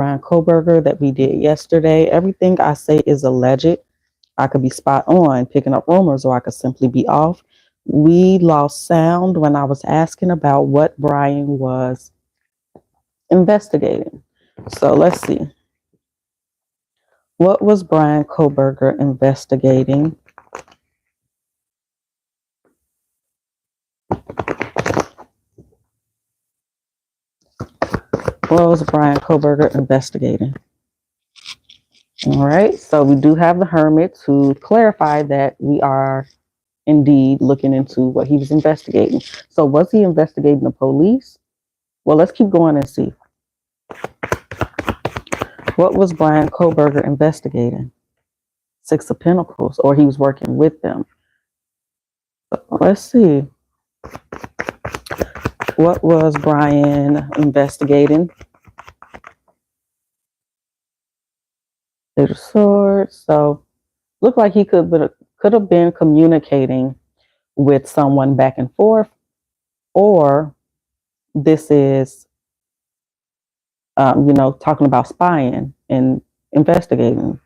Bryan Kohberger that we did yesterday. Everything I say is alleged. I could be spot on picking up rumors, or I could simply be off. We lost sound when I was asking about what Bryan was investigating. So let's see. What was Bryan Kohberger investigating? What was Bryan Kohberger investigating? All right, so we do have the hermit to clarify that we are indeed looking into what he was investigating. So was he investigating the police? Well, let's keep going and see. What was Bryan Kohberger investigating? Six of Pentacles, or he was working with them. Let's see. What was Bryan investigating? Page of Swords. So looked like he could have been communicating with someone back and forth, or this is talking about spying and investigating.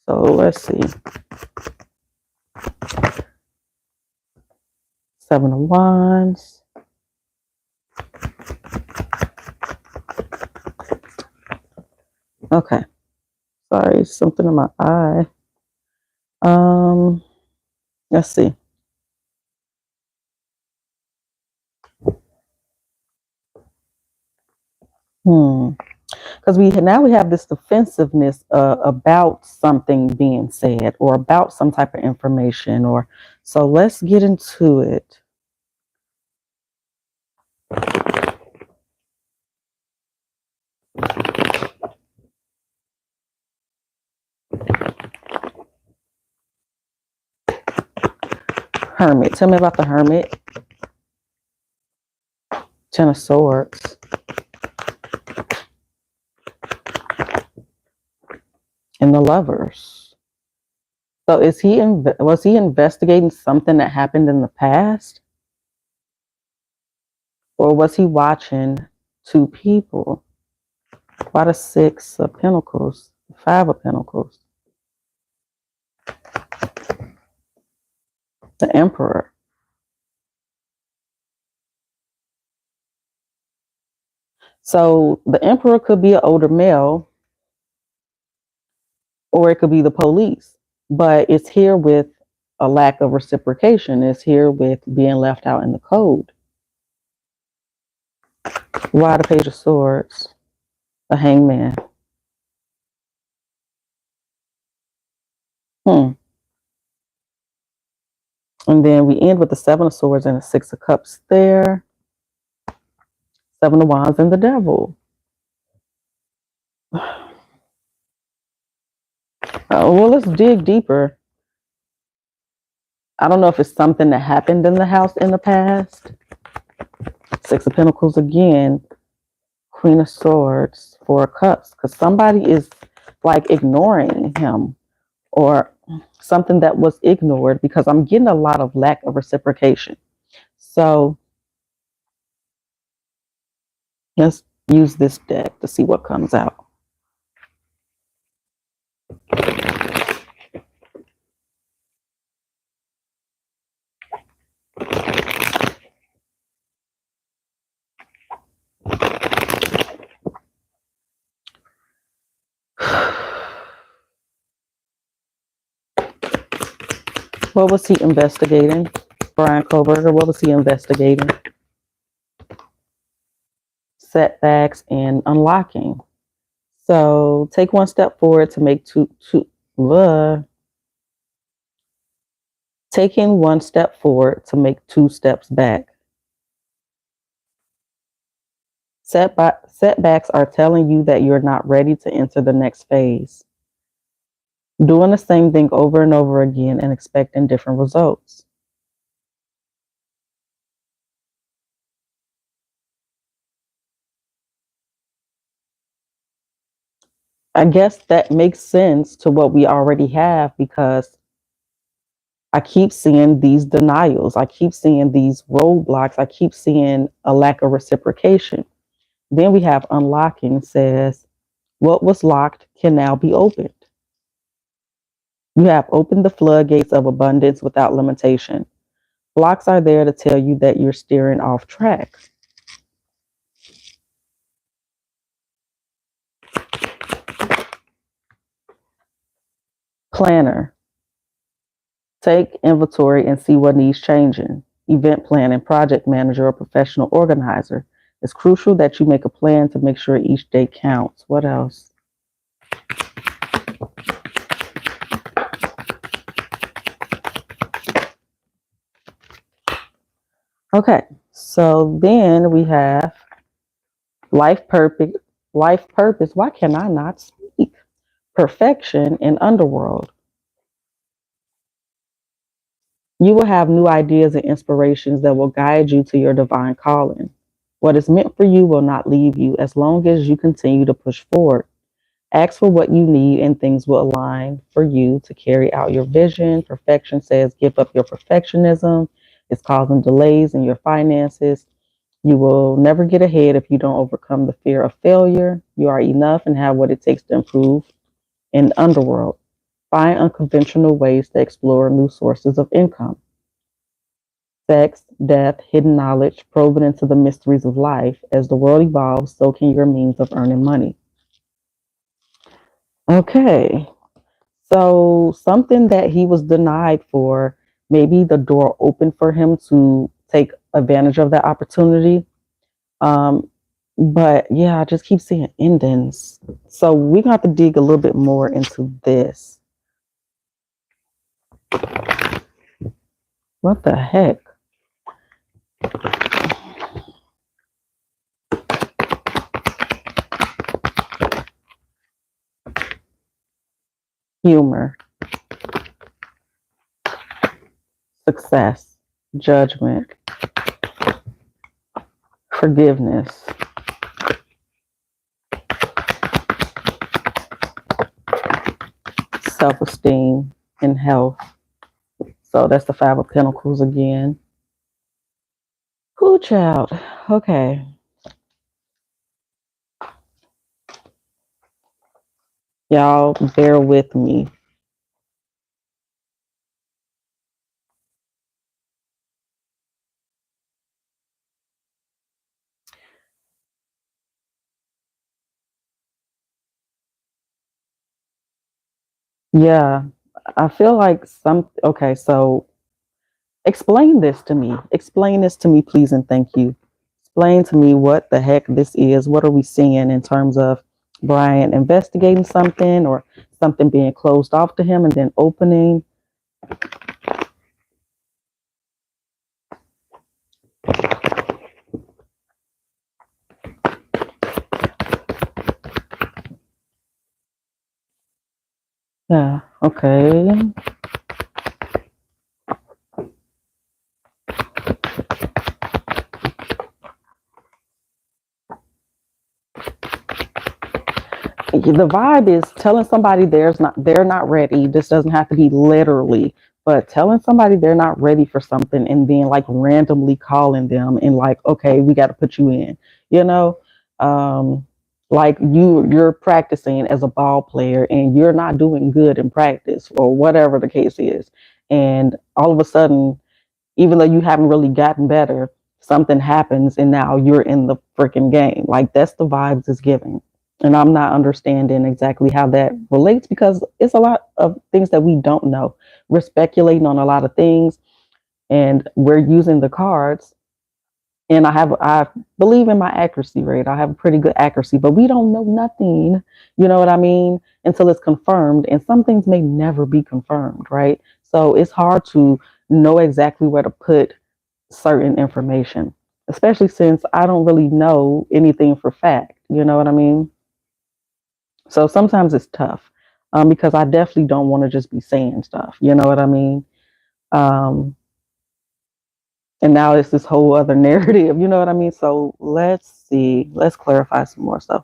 So let's see. Seven of Wands. Okay. Sorry, something in my eye. Let's see. Because we have this defensiveness about something being said, or about some type of information, or so let's get into it. Hermit. Tell me about the Hermit. Ten of Swords. And the Lovers. So was he investigating something that happened in the past? Or was he watching two people? Why the Six of Pentacles? Five of Pentacles. The Emperor. So the Emperor could be an older male, or it could be the police, but it's here with a lack of reciprocation. It's here with being left out in the cold. Why the Page of Swords? The Hangman. And then we end with the Seven of Swords and the Six of Cups there. Seven of Wands and the Devil. Well, let's dig deeper. I don't know if it's something that happened in the house in the past. Six of Pentacles again. Queen of Swords. Four of Cups. Because somebody is like ignoring him, or something that was ignored, because I'm getting a lot of lack of reciprocation. So let's use this deck to see what comes out. What was he investigating? Bryan Kohberger, what was he investigating? Setbacks and unlocking. So take one step forward to make taking one step forward to make two steps back. Setbacks are telling you that you're not ready to enter the next phase. Doing the same thing over and over again and expecting different results. I guess that makes sense to what we already have, because I keep seeing these denials. I keep seeing these roadblocks. I keep seeing a lack of reciprocation. Then we have unlocking, says, What was locked can now be opened. You have opened the floodgates of abundance without limitation. Blocks are there to tell you that you're steering off track. Planner. Take inventory and see what needs changing. Event planning, project manager, or professional organizer. It's crucial that you make a plan to make sure each day counts. What else? Okay, so then we have life purpose. Life purpose. Why can I not speak? Perfection and underworld. You will have new ideas and inspirations that will guide you to your divine calling. What is meant for you will not leave you as long as you continue to push forward. Ask for what you need and things will align for you to carry out your vision. Perfection says give up your perfectionism. It's causing delays in your finances. You will never get ahead if you don't overcome the fear of failure. You are enough and have what it takes to improve in the underworld. Find unconventional ways to explore new sources of income. Sex, death, hidden knowledge, probing into the mysteries of life. As the world evolves, so can your means of earning money. Okay, so something that he was denied for, maybe the door opened for him to take advantage of that opportunity. Um, but yeah, I just keep seeing endings. So we're gonna have to dig a little bit more into this. What the heck? Humor, success, judgment, forgiveness, self-esteem, and health. So that's the Five of Pentacles again. Cool child. Okay. Y'all bear with me. Yeah. I feel like okay, so explain this to me. Explain this to me, please, and thank you. Explain to me what the heck this is. What are we seeing in terms of Bryan investigating something or something being closed off to him and then opening? Yeah, okay. The vibe is telling somebody they're not ready. This doesn't have to be literally, but telling somebody they're not ready for something and then like randomly calling them and like, okay, we got to put you in, you know, um, like you're practicing as a ball player and you're not doing good in practice or whatever the case is, and all of a sudden, even though you haven't really gotten better, something happens and now you're in the freaking game. Like that's the vibes it's giving. And I'm not understanding exactly how that relates because it's a lot of things that we don't know. We're speculating on a lot of things and we're using the cards. And I believe in my accuracy rate. I have a pretty good accuracy, but we don't know nothing, you know what I mean, until it's confirmed. And some things may never be confirmed, right? So it's hard to know exactly where to put certain information, especially since I don't really know anything for fact. You know what I mean? So sometimes it's tough because I definitely don't want to just be saying stuff. You know what I mean? Um, and now it's this whole other narrative. You know what I mean? So let's see. Let's clarify some more stuff.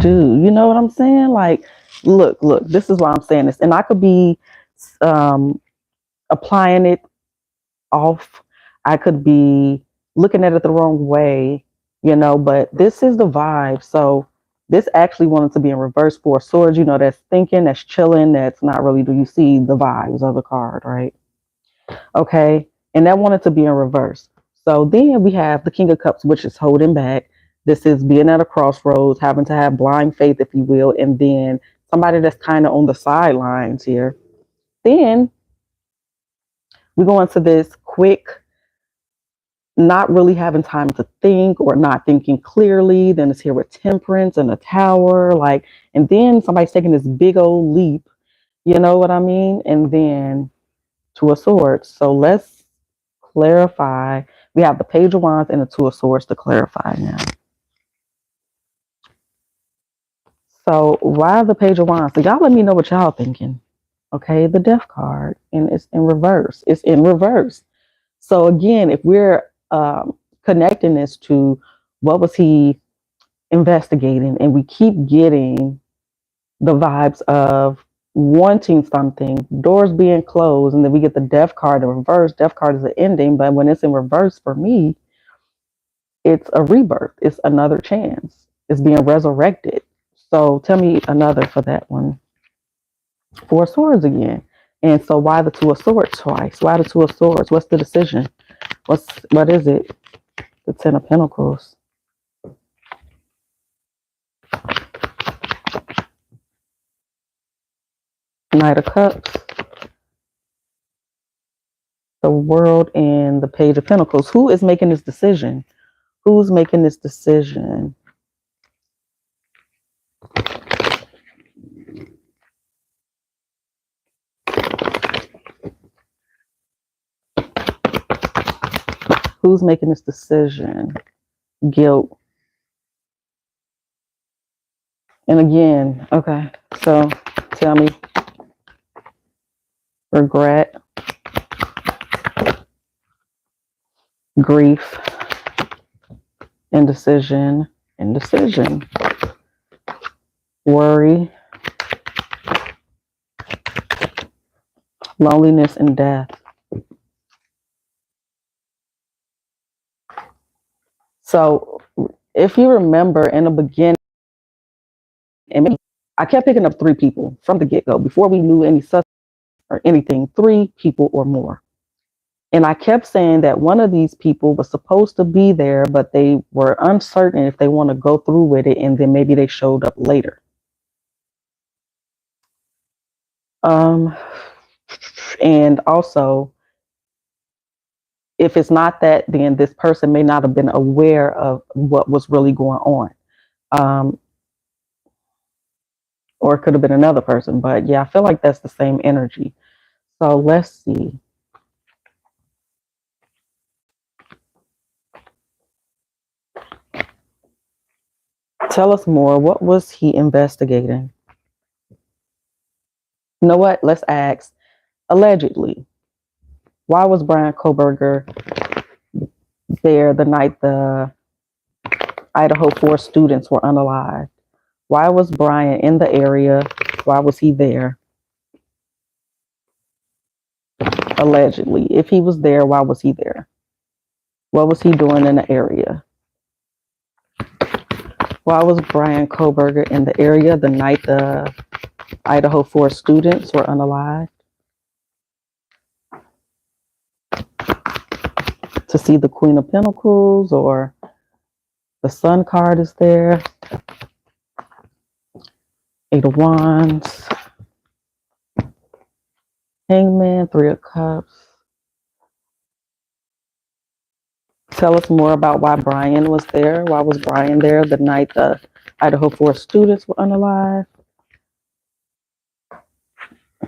do. You know what I'm saying? Like, look, this is why I'm saying this. And I could be um, applying it off. I could be looking at it the wrong way, but this is the vibe. So this actually wanted to be in reverse for swords, that's thinking, that's chilling, that's not really, do you see the vibes of the card, right? Okay. And that wanted to be in reverse. So then we have the King of Cups, which is holding back. This is being at a crossroads, having to have blind faith, if you will, and then somebody that's kind of on the sidelines here. Then we go into this quick, not really having time to think or not thinking clearly. Then it's here with Temperance and the Tower, and then somebody's taking this big old leap, you know what I mean? And then Two of Swords. So let's clarify. We have the Page of Wands and the Two of Swords to clarify now. So why the Page of Wands? So y'all let me know what y'all thinking. Okay, the Death card, and it's in reverse. It's in reverse. So again, if we're connecting this to what was he investigating, and we keep getting the vibes of wanting something, doors being closed, and then we get the Death card in reverse. Death card is an ending, but when it's in reverse for me, it's a rebirth. It's another chance. It's being resurrected. So tell me another for that one. Four of Swords again. And so why the Two of Swords twice? Why the Two of Swords? What's the decision? What is it? The Ten of Pentacles. Knight of Cups. The World and the Page of Pentacles. Who is making this decision? Who's making this decision? Who's making this decision? Guilt. And again, okay, so tell me. Regret. Grief. Indecision. Worry. Loneliness and death. So if you remember in the beginning, I kept picking up 3 people from the get-go before we knew any suspect or anything, 3 people or more. And I kept saying that one of these people was supposed to be there, but they were uncertain if they want to go through with it, and then maybe they showed up later. And also, if it's not that, then this person may not have been aware of what was really going on. Or it could have been another person. But yeah, I feel like that's the same energy. So let's see. Tell us more. What was he investigating? You know what? Let's ask. Allegedly, why was Bryan Kohberger there the night the Idaho 4 students were unalived? Why was Bryan in the area? Why was he there? Allegedly. If he was there, why was he there? What was he doing in the area? Why was Bryan Kohberger in the area the night the Idaho 4 students were unalived? To see the Queen of Pentacles, or the Sun card is there. 8 of Wands. Hangman, 3 of Cups. Tell us more about why Bryan was there. Why was Bryan there the night the Idaho 4 students were unalived?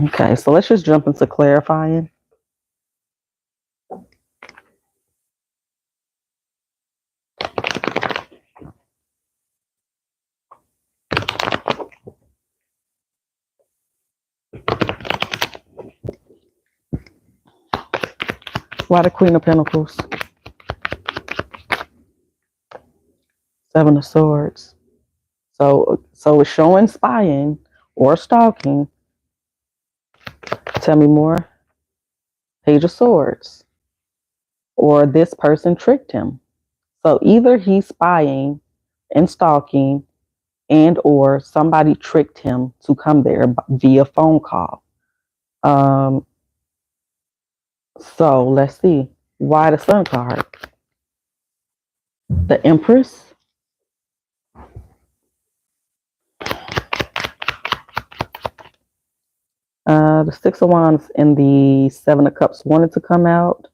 Okay, so let's just jump into clarifying. Why the Queen of Pentacles? 7 of Swords. So it's showing spying or stalking. Tell me more. Page of Swords. Or this person tricked him. So either he's spying and stalking, and or somebody tricked him to come there via phone call. Um, so let's see. Why the Sun card? The Empress. The Six of Wands and the Seven of Cups wanted to come out.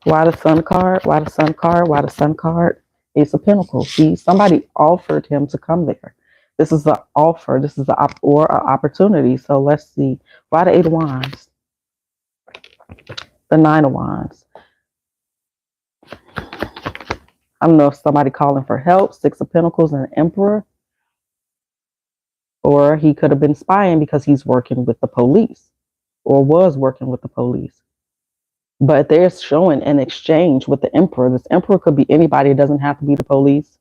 Why the Sun card? Why the Sun card? Why the Sun card? Ace of Pentacles. See, somebody offered him to come there. This is an offer. This is an opportunity. So let's see. Why the Eight of Wands? The Nine of Wands. I don't know if somebody calling for help. Six of Pentacles and Emperor. Or he could have been spying because he's working with the police or was working with the police. But they're showing an exchange with the Emperor. This Emperor could be anybody. It doesn't have to be the police.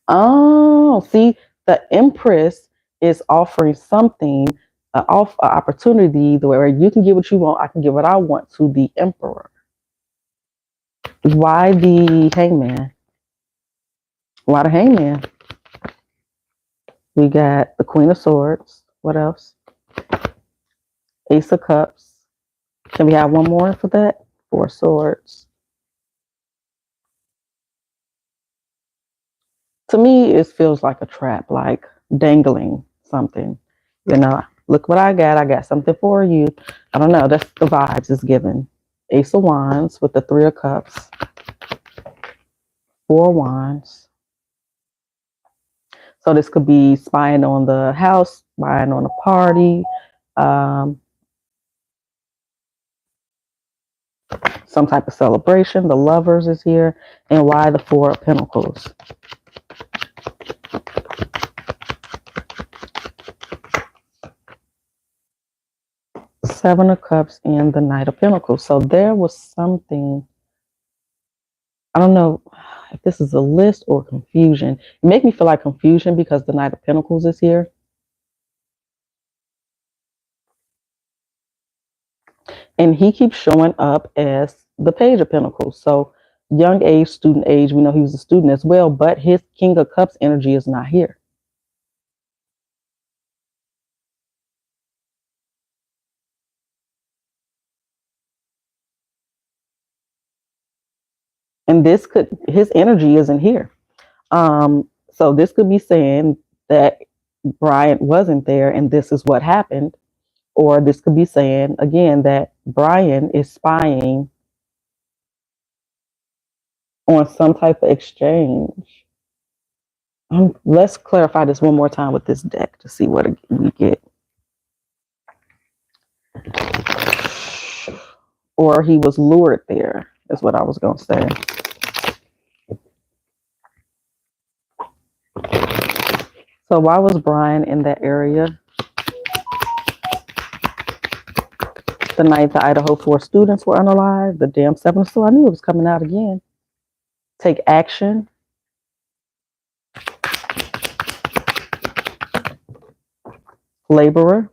Oh, see, the Empress is offering something, an opportunity where you can get what you want. I can get what I want to the Emperor. Why the Hangman? Why the Hangman? We got the Queen of Swords. What else? Ace of Cups. Can we have one more for that? Four Swords. To me, it feels like a trap, like dangling something. You know, look what I got. I got something for you. I don't know. That's the vibes it's given. Ace of Wands with the Three of Cups. Four Wands. So this could be spying on the house, spying on a party, some type of celebration. The Lovers is here. And why the Four of Pentacles? Seven of Cups and the Knight of Pentacles. So there was something, I don't know if this is a list or confusion. It makes me feel like confusion because the Knight of Pentacles is here. And he keeps showing up as the Page of Pentacles. So young age, student age, we know he was a student as well, but his King of Cups energy is not here. And this could, his energy isn't here. So this could be saying that Bryan wasn't there and this is what happened. Or this could be saying, again, that Bryan is spying on some type of exchange. Let's clarify this one more time with this deck to see what we get. Or he was lured there, is what I was going to say. So why was Bryan in that area? The night the Idaho 4 students were unalive. The damn Seven of Swords. I knew it was coming out again. Take action. Laborer.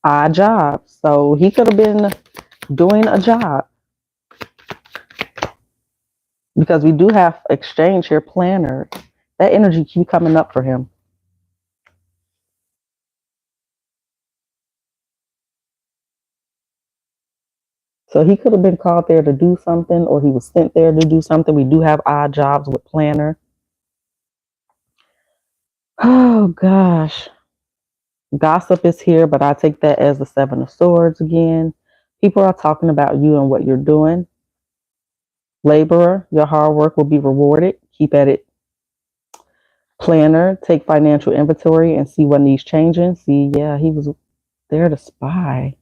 Odd job. So he could have been doing a job. Because we do have exchange here, planner. That energy keep coming up for him. So he could have been called there to do something, or he was sent there to do something. We do have odd jobs with planner. Oh, gosh. Gossip is here, but I take that as the Seven of Swords again. People are talking about you and what you're doing. Laborer, your hard work will be rewarded. Keep at it. Planner, take financial inventory and see what needs changing. See, yeah, he was there to spy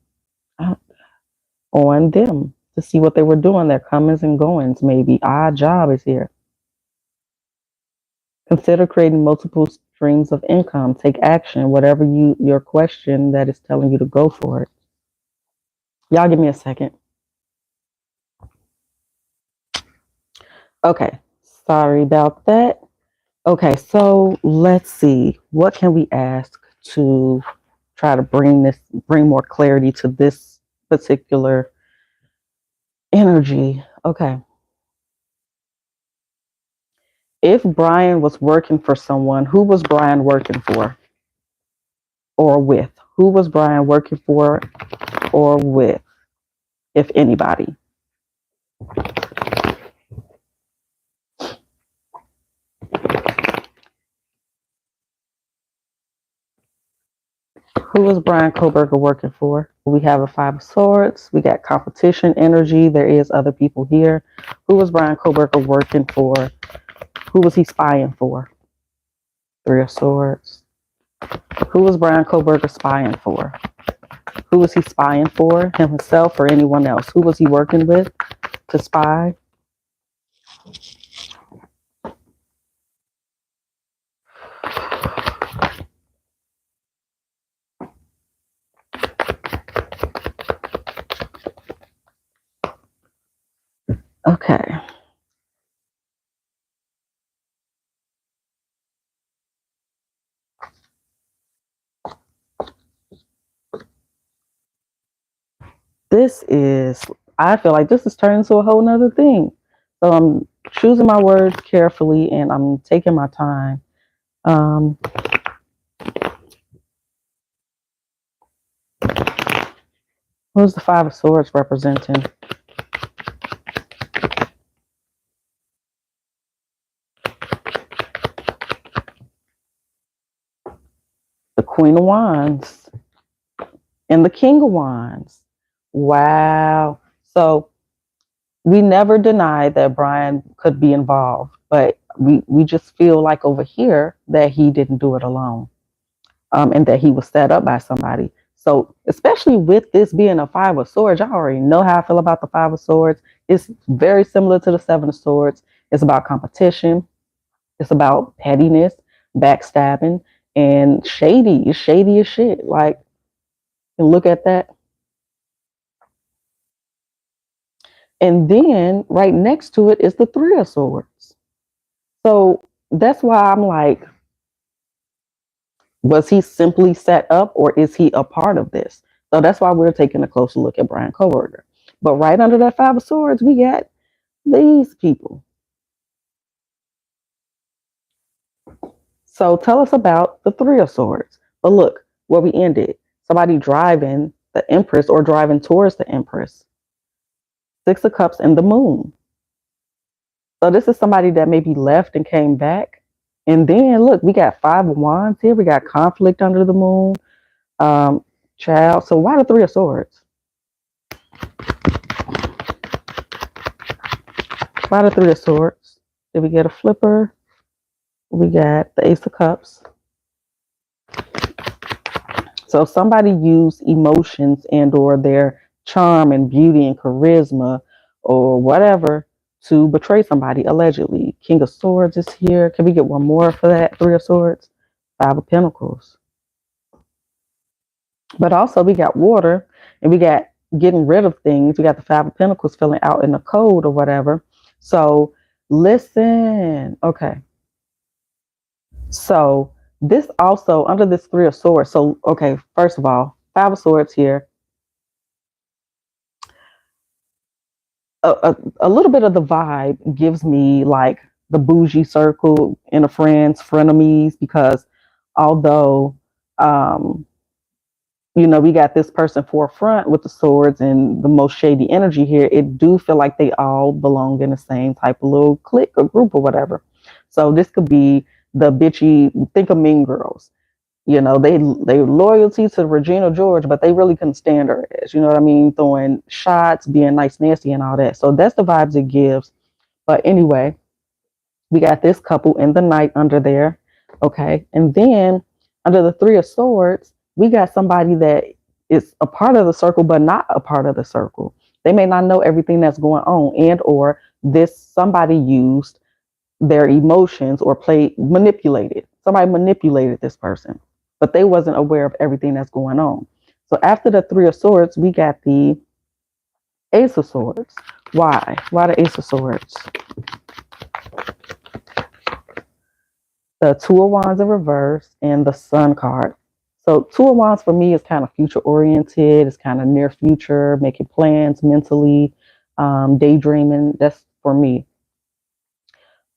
on them to see what they were doing, their comings and goings. Maybe odd job is here. Consider creating multiple streams of income. Take action, whatever your question that is telling you to go for it. Y'all give me a second. Okay, sorry about that. Okay, so let's see. What can we ask to try to bring more clarity to this particular energy? Okay. If Bryan was working for someone, who was Bryan working for or with? Who was Bryan working for or with, if anybody? Who was Bryan Kohberger working for? We have a Five of Swords. We got competition energy. There is other people here. Who was Bryan Kohberger working for? Who was he spying for? Three of Swords. Who was Bryan Kohberger spying for? Who was he spying for? Himself or anyone else? Who was he working with to spy? Okay. I feel like this is turning into a whole nother thing. So I'm choosing my words carefully and I'm taking my time. Who's the Five of Swords representing? The Queen of Wands and the King of Wands. Wow. So we never denied that Bryan could be involved, but we just feel like over here that he didn't do it alone, and that he was set up by somebody. So especially with this being a Five of Swords, y'all already know how I feel about the Five of Swords. It's very similar to the Seven of Swords. It's about competition. It's about pettiness, backstabbing, and shady. It's shady as shit. Like, and look at that. And then right next to it is the Three of Swords. So that's why I'm like, was he simply set up or is he a part of this? So that's why we're taking a closer look at Bryan Kohberger. But right under that Five of Swords, we got these people. So tell us about the Three of Swords. But look, where we ended. Somebody driving the Empress or driving towards the Empress. Six of Cups and the Moon. So this is somebody that maybe left and came back. And then look, we got Five of Wands here. We got conflict under the moon. Child. So why the Three of Swords? Why the Three of Swords? Did we get a flipper? We got the Ace of Cups. So somebody used emotions and or their charm and beauty and charisma or whatever to betray somebody, allegedly. King of Swords is here. Can we get one more for that? Three of Swords? Five of Pentacles. But also we got water and we got getting rid of things. We got the Five of Pentacles filling out in the code or whatever. So listen. Okay. So this also under this Three of Swords. So, okay, first of all, Five of Swords here. A little bit of the vibe gives me like the bougie circle in a friends, frenemies, because although, we got this person forefront with the swords and the most shady energy here, it do feel like they all belong in the same type of little clique or group or whatever. So this could be the bitchy, think of Mean Girls. They loyalty to Regina George, but they really couldn't stand her ass. You know what I mean? Throwing shots, being nice, nasty, and all that. So that's the vibes it gives. But anyway, we got this couple in the night under there. Okay. And then under the Three of Swords, we got somebody that is a part of the circle, but not a part of the circle. They may not know everything that's going on, and or this somebody used their emotions or manipulated. Somebody manipulated this person, but they wasn't aware of everything that's going on. So after the Three of Swords, we got the Ace of Swords. Why? Why the Ace of Swords? The Two of Wands in reverse, and the Sun card. So Two of Wands for me is kind of future oriented. It's kind of near future, making plans mentally, daydreaming. That's for me.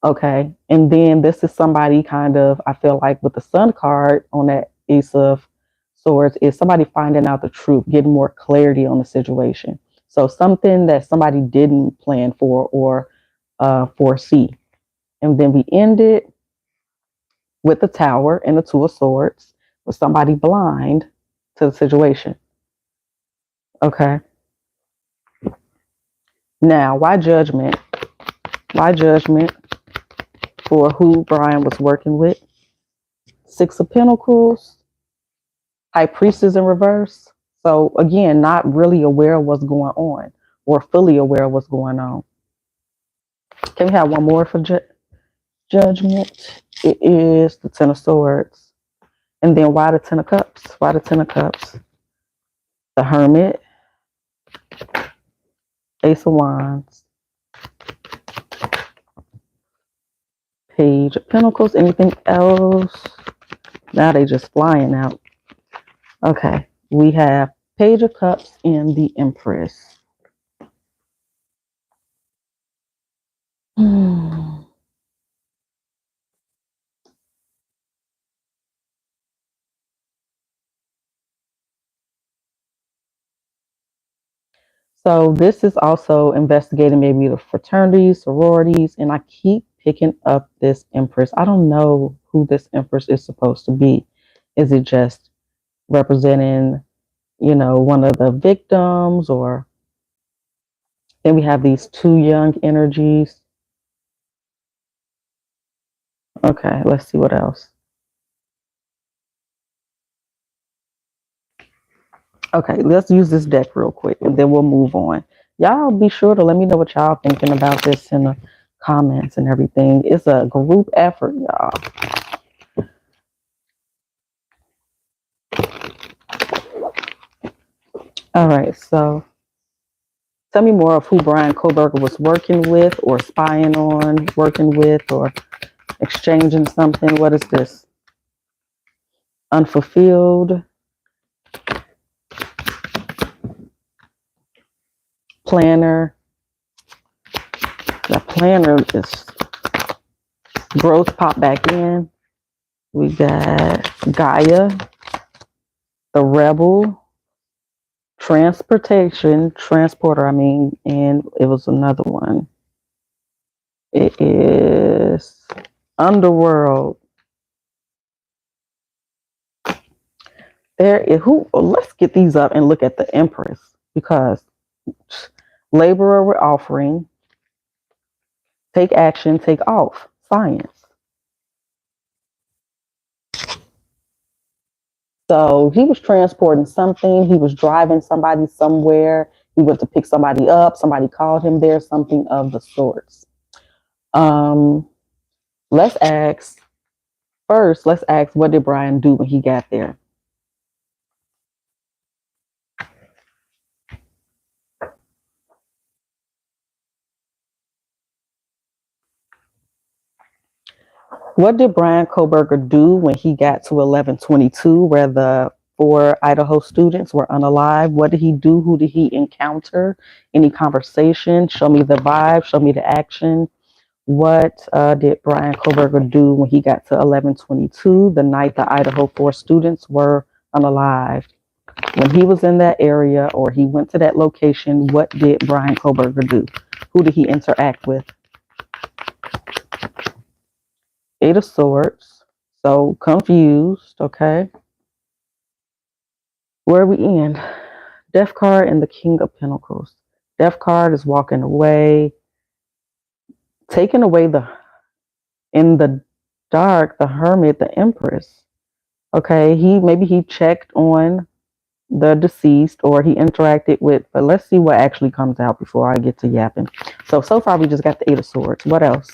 Okay. And then this is somebody kind of, I feel like with the Sun card on that Ace of Swords, is somebody finding out the truth, getting more clarity on the situation. So something that somebody didn't plan for or foresee. And then we end it with the Tower and the Two of Swords, with somebody blind to the situation. Okay. Now, why judgment? Why judgment for who Bryan was working with? Six of Pentacles, High Priestess in reverse. So again, not really aware of what's going on or fully aware of what's going on. Can we have one more for judgment? It is the Ten of Swords. And then why the Ten of Cups? Why the Ten of Cups? The Hermit, Ace of Wands, Page of Pentacles. Anything else? Now they just flying out. Okay, we have Page of Cups and the Empress. So this is also investigating maybe the fraternities, sororities, and I keep picking up this Empress. I don't know who this Empress is supposed to be. Is it just representing, one of the victims, or then we have these two young energies. Okay, let's see what else. Okay, let's use this deck real quick and then we'll move on. Y'all be sure to let me know what y'all thinking about this in the comments and everything. It's a group effort, y'all. All right, so tell me more of who Bryan Kohberger was working with or spying on, working with, or exchanging something. What is this? Unfulfilled. Planner. The planner is growth pop back in. We got Gaia, the Rebel, transporter, and it was another one. It is Underworld. Let's get these up and look at the Empress, because laborer we're offering, take action, take off, science. So he was transporting something. He was driving somebody somewhere. He went to pick somebody up. Somebody called him there, something of the sorts. Let's ask, what did Bryan do when he got there? What did Bryan Kohberger do when he got to 1122, where the 4 Idaho students were unalive? What did he do? Who did he encounter? Any conversation? Show me the vibe. Show me the action. What did Bryan Kohberger do when he got to 1122, the night the Idaho 4 students were unalived? When he was in that area or he went to that location, what did Bryan Kohberger do? Who did he interact with? 8 of Swords. So confused, okay. Where are we in? Death card and the King of Pentacles. Death card is walking away, taking away in the dark, the Hermit, the Empress. Okay, maybe he checked on the deceased or he interacted with, but let's see what actually comes out before I get to yapping. So far we just got the 8 of Swords. What else?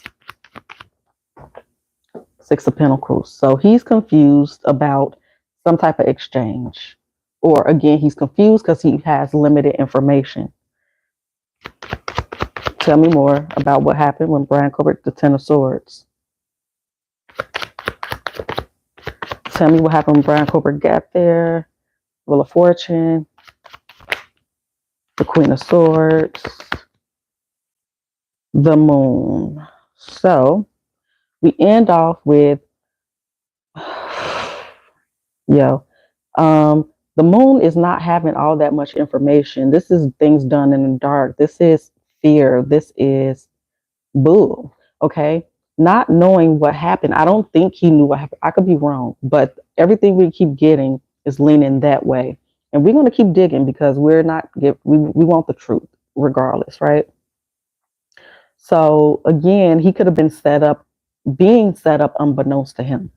6 of Pentacles. So he's confused about some type of exchange. Or again, he's confused because he has limited information. Tell me more about what happened when Bryan Kohberger, the Ten of Swords. Tell me what happened when Bryan Kohberger got there. Wheel of Fortune, the Queen of Swords, the Moon. So we end off with, the Moon is not having all that much information. This is things done in the dark. This is fear. This is bull. Okay. Not knowing what happened. I don't think he knew what happened. I could be wrong, but everything we keep getting is leaning that way. And we're going to keep digging because we want the truth regardless, right? So again, he could have been being set up unbeknownst to him.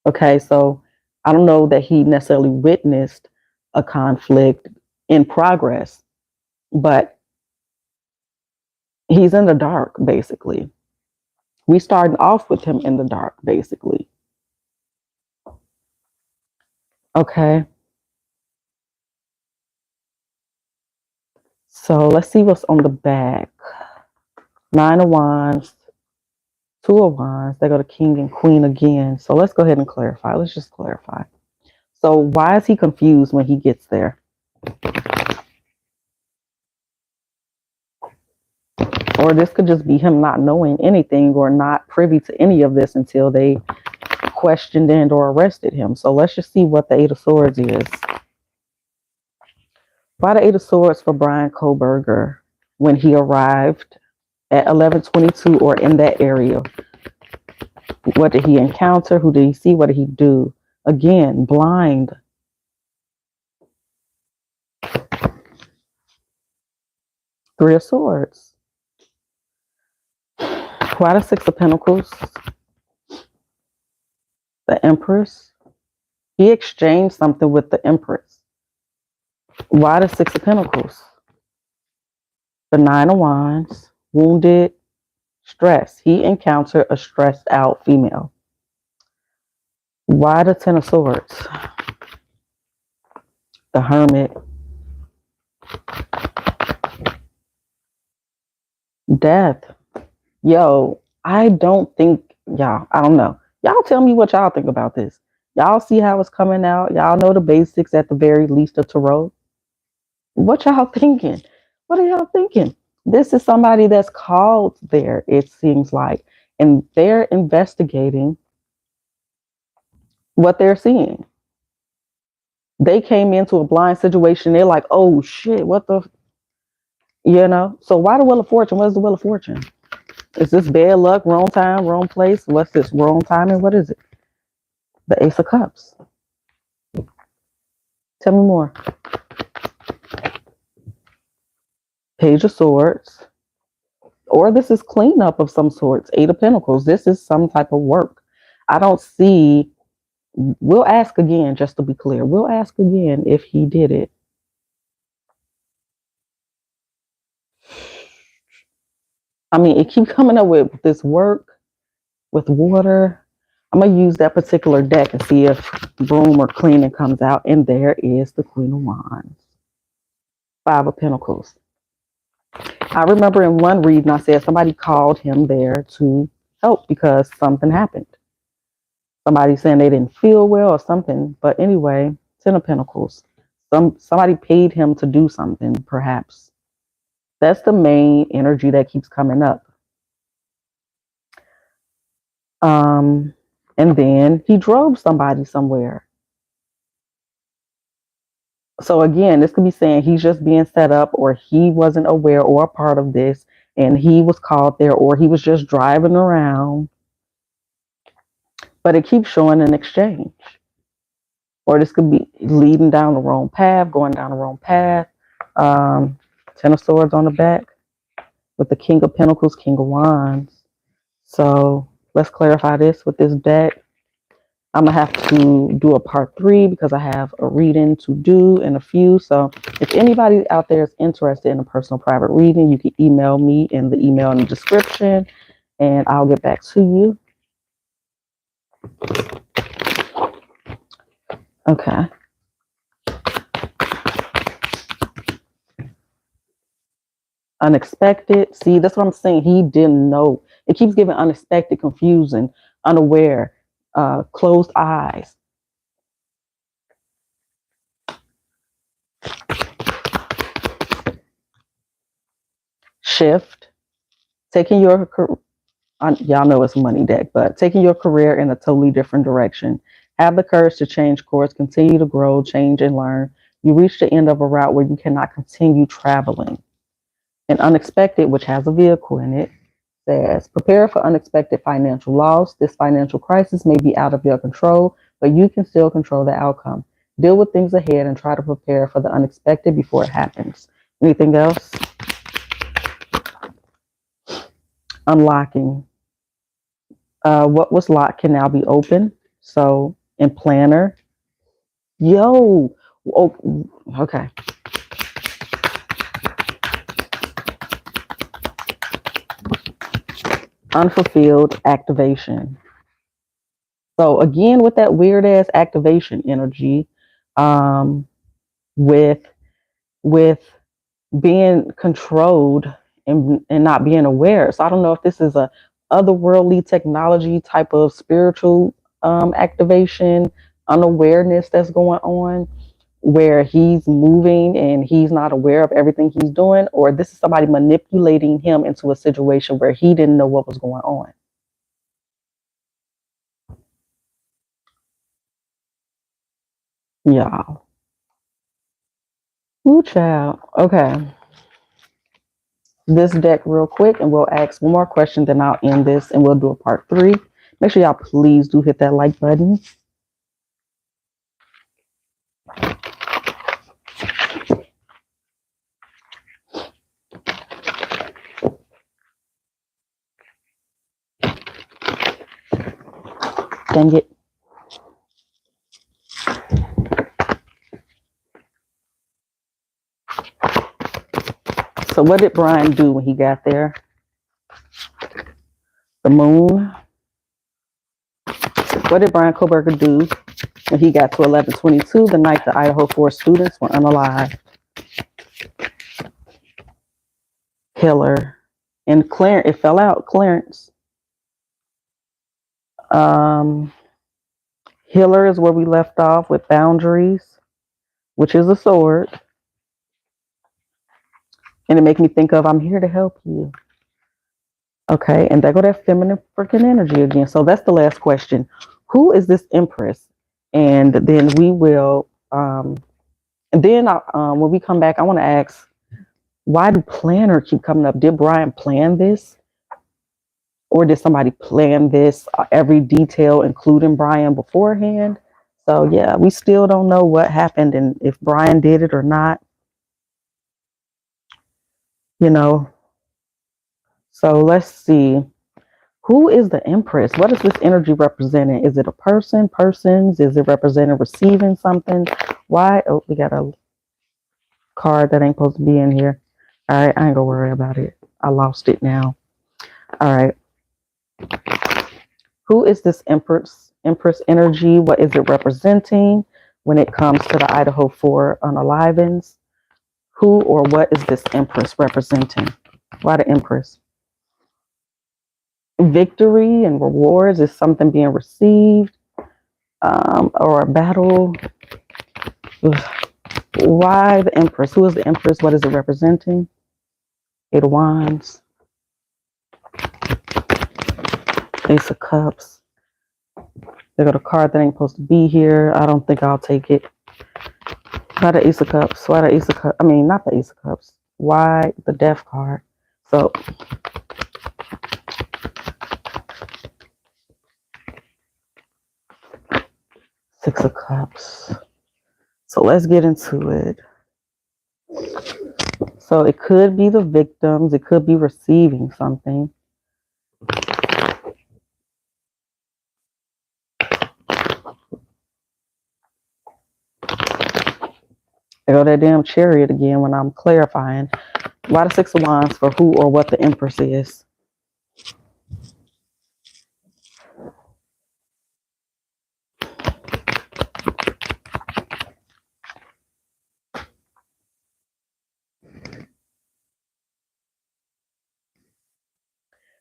Okay, so I don't know that he necessarily witnessed a conflict in progress, but he's in the dark, basically. We started off with him in the dark, basically. Okay. So let's see what's on the back. 9 of Wands, 2 of Wands. They go to King and Queen again. So let's go ahead and clarify. Let's just clarify. So why is he confused when he gets there? Or this could just be him not knowing anything or not privy to any of this until they questioned and or arrested him. So let's just see what the 8 of Swords is. Why the 8 of Swords for Bryan Kohberger when he arrived at 1122 or in that area? What did he encounter? Who did he see? What did he do? Again, blind. Three of Swords. Why the 6 of Pentacles? The Empress. He exchanged something with the Empress. Why the 6 of Pentacles? The 9 of Wands. Wounded. Stress. He encountered a stressed out female. Why the 10 of Swords? The Hermit. Death. Yo, I don't know. Y'all tell me what y'all think about this. Y'all see how it's coming out. Y'all know the basics at the very least of tarot. What y'all thinking? What are y'all thinking? This is somebody that's called there, it seems like, and they're investigating what they're seeing. They came into a blind situation. They're like, oh shit, what the, So why the Wheel of Fortune? What is the Wheel of Fortune? Is this bad luck, wrong time, wrong place? What's this, wrong timing? What is it? The Ace of Cups. Tell me more. Page of Swords. Or this is cleanup of some sorts. 8 of Pentacles. This is some type of work. I don't see. We'll ask again, just to be clear. We'll ask again if he did it. I mean, it keeps coming up with this work with water. I'm going to use that particular deck and see if broom or cleaning comes out. And there is the Queen of Wands. 5 of Pentacles. I remember in one reading I said somebody called him there to help because something happened. Somebody saying they didn't feel well or something. But anyway, 10 of Pentacles. Somebody paid him to do something, perhaps. That's the main energy that keeps coming up. And then he drove somebody somewhere. So again, this could be saying he's just being set up, or he wasn't aware or a part of this, and he was called there, or he was just driving around. But it keeps showing an exchange. Or this could be leading down the wrong path, going down the wrong path. 10 of Swords on the back with the King of Pentacles, King of Wands. So let's clarify this with this deck. I'm going to have to do a part 3 because I have a reading to do in a few. So if anybody out there is interested in a personal private reading, you can email me in the email in the description and I'll get back to you. Okay. Unexpected. See, that's what I'm saying. He didn't know. It keeps giving unexpected, confusing, unaware, closed eyes. Shift. Taking your y'all know it's money deck, but taking your career in a totally different direction. Have the courage to change course, continue to grow, change, and learn. You reach the end of a route where you cannot continue traveling. And unexpected, which has a vehicle in it, says prepare for unexpected financial loss. This financial crisis may be out of your control, but you can still control the outcome. Deal with things ahead and try to prepare for the unexpected before it happens. Anything else? Unlocking. What was locked can now be open. So in planner, yo, oh, okay. Unfulfilled activation. So again, with that weird ass activation energy, um, with with being controlled and not being aware. So I don't know if this is a otherworldly technology type of spiritual activation, unawareness that's going on, where he's moving and he's not aware of everything he's doing, or this is somebody manipulating him into a situation where he didn't know what was going on. Yeah. Ooh, child. Okay. This deck real quick and we'll ask one more question, then I'll end this and we'll do a part 3. Make sure y'all please do hit that like button. Dang it. So what did Bryan do when he got there? The moon. What did Bryan Kohberger do when he got to 1122, the night the Idaho 4 students were unalive? Killer. And Clarence, it fell out. Clarence. Healer is where we left off with boundaries, which is a sword. And it make me think of I'm here to help you. Okay, and there go that feminine freaking energy again. So that's the last question. Who is this Empress? And then we will, and then when we come back, I want to ask, why do planner keep coming up? Did Bryan plan this? Or did somebody plan this, every detail, including Bryan beforehand? So yeah, we still don't know what happened and if Bryan did it or not, you know. So let's see. Who is the Empress? What is this energy representing? Is it a person, persons? Is it representing receiving something? Why? Oh, we got a card that ain't supposed to be in here. All right, I ain't gonna worry about it. I lost it now. All right. Who is this Empress? Empress energy? What is it representing when it comes to the Idaho 4 unalivings? Who or what is this Empress representing? Why the Empress? Victory and rewards is something being received, or a battle. Why the Empress? Who is the Empress? What is it representing? Eight of Wands, Ace of Cups. They got a card that ain't supposed to be here. I don't think I'll take it. Why the Ace of Cups? Why the Ace of Cups? I mean, not the Ace of Cups. Why the Death card? So Six of Cups. So let's get into it. So it could be the victims. It could be receiving something. There go that damn Chariot again when I'm clarifying. Why the Six of Wands for who or what the Empress is?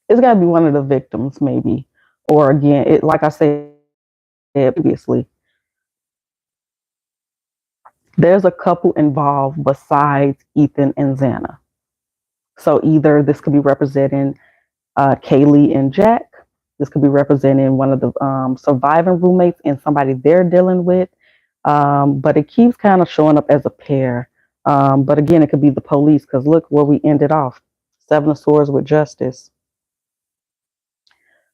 It's got to be one of the victims, maybe. Or again, it like I said previously, there's a couple involved besides Ethan and Xana. So either this could be representing Kaylee and Jack. This could be representing one of the surviving roommates and somebody they're dealing with. But it keeps kind of showing up as a pair. But again, it could be the police because look where we ended off. Seven of Swords with Justice.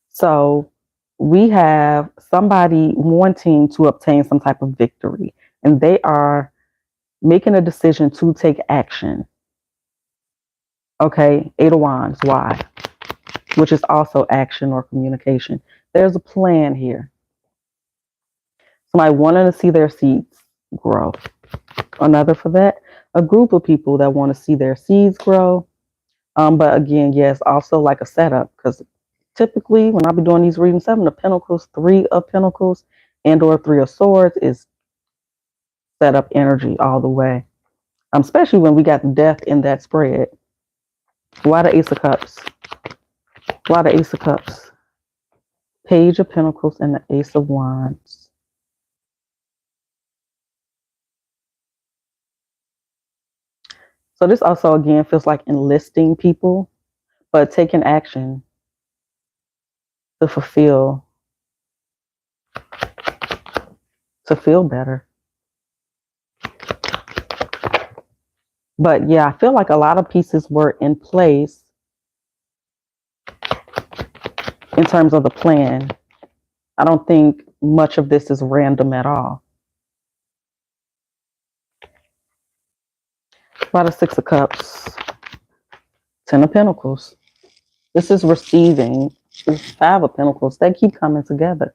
So we have somebody wanting to obtain some type of victory, and they are making a decision to take action. Okay, Eight of Wands. Why? Which is also action or communication. There's a plan here. Somebody wanting to see their seeds grow. Another for that, a group of people that want to see their seeds grow. But again, yes, also like a setup because typically when I be doing these readings, Seven of Pentacles, Three of Pentacles, and or Three of Swords is setup energy all the way. Especially when we got death in that spread. Why the Ace of Cups? Why the Ace of Cups? Page of Pentacles and the Ace of Wands. So this also, again, feels like enlisting people, but taking action to fulfill, to feel better. But yeah, I feel like a lot of pieces were in place in terms of the plan. I don't think much of this is random at all. Why the Six of Cups? Ten of Pentacles. This is receiving. This is Five of Pentacles. They keep coming together.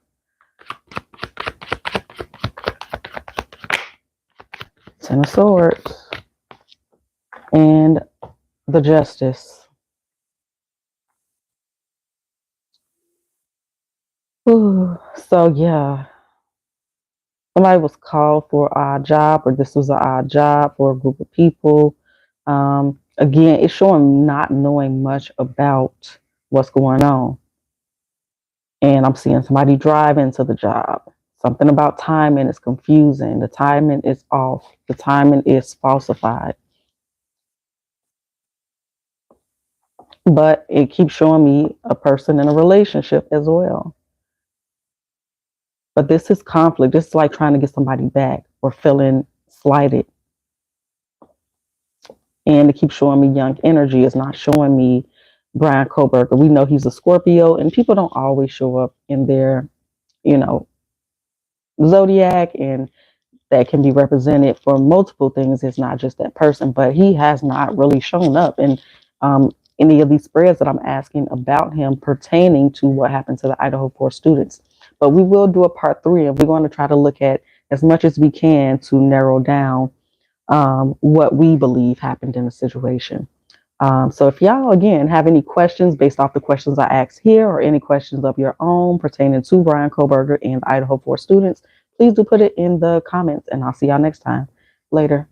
Ten of Swords. And the Justice. Ooh, so yeah. Somebody was called for an odd job, or this was an odd job for a group of people. Again, it's showing not knowing much about what's going on. And I'm seeing somebody drive into the job. Something about timing is confusing. The timing is off. The timing is falsified. But it keeps showing me a person in a relationship as well. But this is conflict. This is like trying to get somebody back or feeling slighted. And it keeps showing me young energy. It's not showing me Bryan Kohberger. We know he's a Scorpio, and people don't always show up in their, zodiac, and that can be represented for multiple things. It's not just that person, but he has not really shown up in any of these spreads that I'm asking about him pertaining to what happened to the Idaho 4 students. But we will do a part 3, and we're going to try to look at as much as we can to narrow down what we believe happened in the situation. So if y'all, again, have any questions based off the questions I asked here or any questions of your own pertaining to Bryan Kohberger and Idaho 4 students, please do put it in the comments, and I'll see y'all next time. Later.